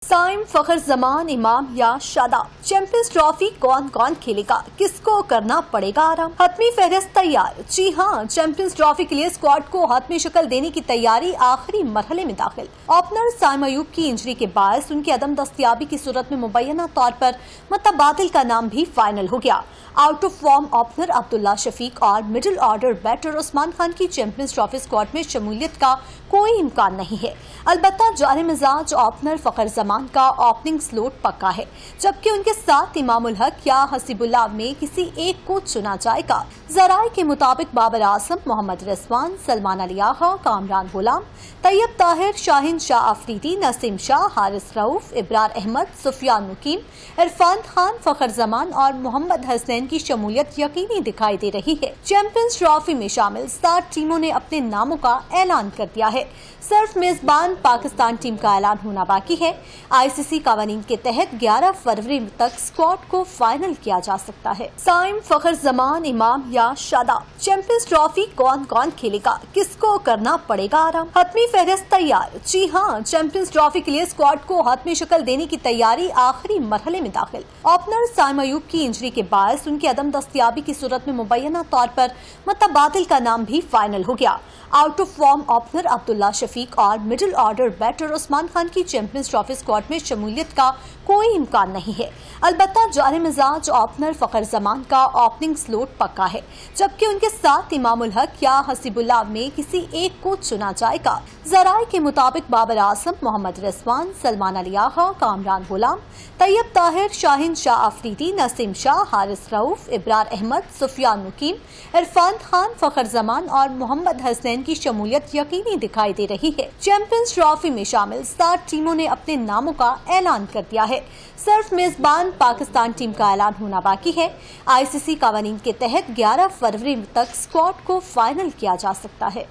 साइम, फखर जमान, इमाम या Shadab, champions trophy कौन कौन खेलेगा, किसको करना पड़ेगा आराम। हतमी फहरिस्त तैयार। जी हां, चैंपियंस ट्रॉफी के लिए स्क्वाड को हतमी शक्ल देने की तैयारी आखिरी मरहले में दाखिल। ओपनर साइम अयूब की इंजरी के बायस उनकी अदम दस्तयाबी की सूरत में मुबैना तौर पर मुतबादिल का नाम भी फाइनल हो गया। Out of form opener Abdullah Shafique और middle order batter Usman Khan की चैंपियंस ट्रॉफी स्क्वाड में शमूलियत का कोई इम्कान नहीं है। अलबत्ता जारे मिजाज ओपनर फखर जमान का ओपनिंग स्लॉट पक्का है, जबकि उनके साथ इमामुल हक या हसीबुल्लाह में किसी एक को चुना जाएगा। जराए के मुताबिक बाबर आजम, मोहम्मद रिजवान, सलमान अली आगा, कामरान गुलाम, तैयब ताहिर, शाहीन शाह अफरीदी, नसीम शाह, हारिस रऊफ, इब्रार अहमद, सुफियान मुकीम, इरफान खान, फखर जमान और मोहम्मद हसनैन की शमूलियत यकीनी दिखाई दे रही है। चैंपियंस ट्रॉफी में शामिल 7 टीमों ने अपने नामों का ऐलान कर दिया है। सिर्फ मेजबान पाकिस्तान टीम का ऐलान होना बाकी है। आईसीसी कानून के तहत 11 फरवरी तक स्क्वाड को फाइनल किया जा सकता है। साइम, फखर जमान, इमाम या शादाब, चैंपियंस ट्रॉफी कौन कौन खेलेगा, किसको करना पड़ेगा आराम। हतमी फहरिस्त तैयार। जी हां, चैंपियंस ट्रॉफी के लिए स्क्वाड को हतमी शक्ल देने की तैयारी आखिरी मरहले में दाखिल। ओपनर साइम अयूब की इंजरी के बायस उनकी अदम दस्तयाबी की सूरत में मुबैना तौर पर मुतबादिल का नाम भी फाइनल हो गया। Out of form opener Abdullah Shafique और middle order batter Usman Khan की चैंपियंस ट्रॉफी स्क्वाड में शमूलियत का कोई इम्कान नहीं है। अलबत्ता जारे मिजाज ओपनर फखर जमान का ओपनिंग स्लॉट पक्का है, जबकि उनके साथ इमामुल हक या हसीबुल्लाह में किसी एक को चुना जाएगा। जराए के मुताबिक बाबर आजम, मोहम्मद रिजवान, सलमान अली आगा, कामरान गुलाम, तैयब ताहिर, शाहीन शाह अफरीदी, नसीम शाह, हारिस रऊफ, इब्रार अहमद, सुफियान मुकीम, इरफान खान, फखर जमान और मोहम्मद हसनैन की शमूलियत यकीनी दिखाई दे रही है। चैंपियंस ट्रॉफी में शामिल 7 टीमों ने अपने नामों का ऐलान कर दिया है। सिर्फ मेजबान पाकिस्तान टीम का ऐलान होना बाकी है। आईसीसी कानून के तहत 11 फरवरी तक स्क्वाड को फाइनल किया जा सकता है।